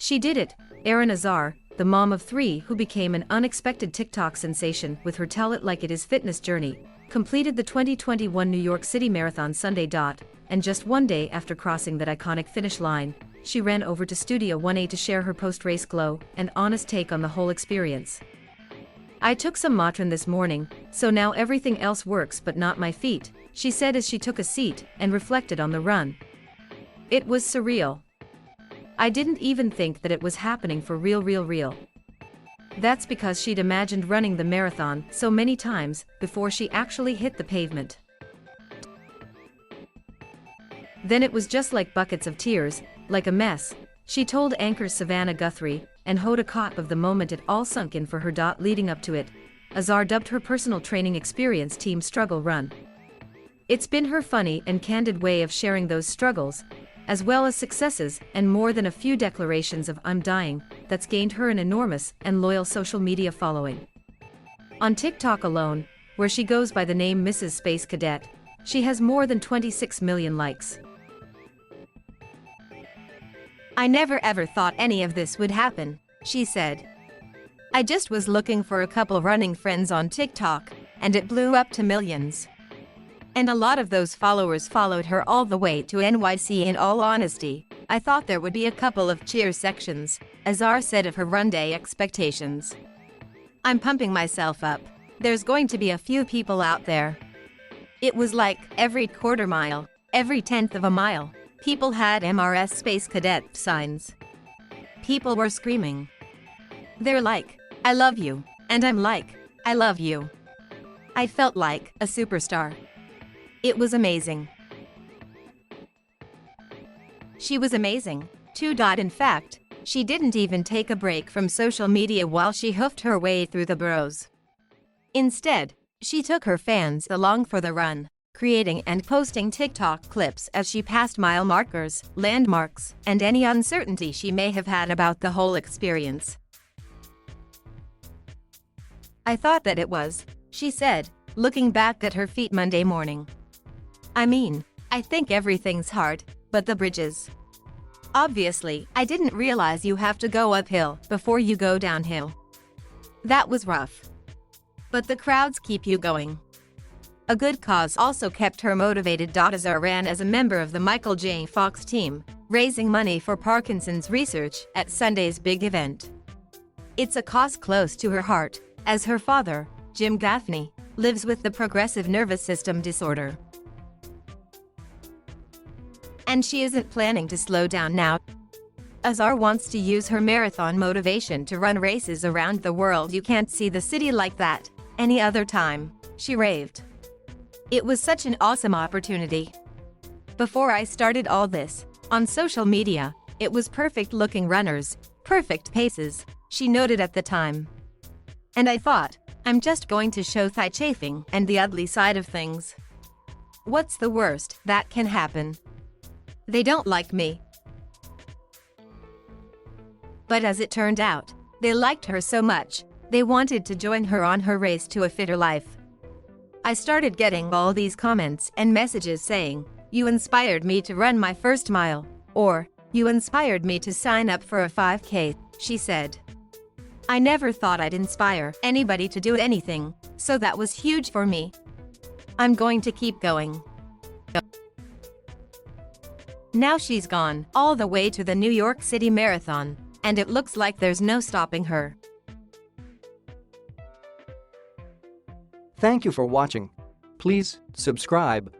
She did it. Erin Azar, the mom of 3 who became an unexpected TikTok sensation with her Tell It Like It Is fitness journey, completed the 2021 New York City Marathon Sunday. And just one day after crossing that iconic finish line, she ran over to Studio 1A to share her post-race glow and honest take on the whole experience. "I took some Motrin this morning, so now everything else works but not my feet," she said as she took a seat and reflected on the run. "It was surreal. I didn't even think that it was happening for real. That's because she'd imagined running the marathon so many times before she actually hit the pavement. Then it was just like buckets of tears, like a mess," she told anchors Savannah Guthrie and Hoda Kotb of the moment it all sunk in for her. Leading up to it, Azar dubbed her personal training experience Team Struggle Run. It's been her funny and candid way of sharing those struggles, as well as successes and more than a few declarations of "I'm dying," that's gained her an enormous and loyal social media following. On TikTok alone, where she goes by the name Mrs. Space Cadet, she has more than 26 million likes. "I never ever thought any of this would happen," she said. "I just was looking for a couple running friends on TikTok, and it blew up to millions. And a lot of those followers followed her all the way to NYC. In all honesty, I thought there would be a couple of cheer sections," Azar said of her run day expectations. "I'm pumping myself up. There's going to be a few people out there." It was like, every quarter mile, every tenth of a mile, people had MRS Space Cadet signs. People were screaming. They're like, "I love you," and I'm like, "I love you." I felt like a superstar. It was amazing. She was amazing, too. In fact, she didn't even take a break from social media while she hoofed her way through the boroughs. Instead, she took her fans along for the run, creating and posting TikTok clips as she passed mile markers, landmarks, and any uncertainty she may have had about the whole experience. "I thought that it was," she said, looking back at her feet Monday morning. "I mean, I think everything's hard, but the bridges. Obviously, I didn't realize you have to go uphill before you go downhill. That was rough. But the crowds keep you going." A good cause also kept her motivated. Azar ran as a member of the Michael J. Fox team, raising money for Parkinson's research at Sunday's big event. It's a cause close to her heart, as her father, Jim Gaffney, lives with the progressive nervous system disorder. And she isn't planning to slow down now. Azar wants to use her marathon motivation to run races around the world. "You can't see the city like that any other time," she raved. "It was such an awesome opportunity. Before I started all this, on social media, it was perfect looking runners, perfect paces," she noted at the time. "And I thought, I'm just going to show thigh chafing and the ugly side of things. What's the worst that can happen? They don't like me." But as it turned out, they liked her so much, they wanted to join her on her race to a fitter life. "I started getting all these comments and messages saying, 'You inspired me to run my first mile,' or 'You inspired me to sign up for a 5K, she said. "I never thought I'd inspire anybody to do anything, so that was huge for me. I'm going to keep going." Now she's gone all the way to the New York City Marathon, and it looks like there's no stopping her. Thank you for watching. Please subscribe.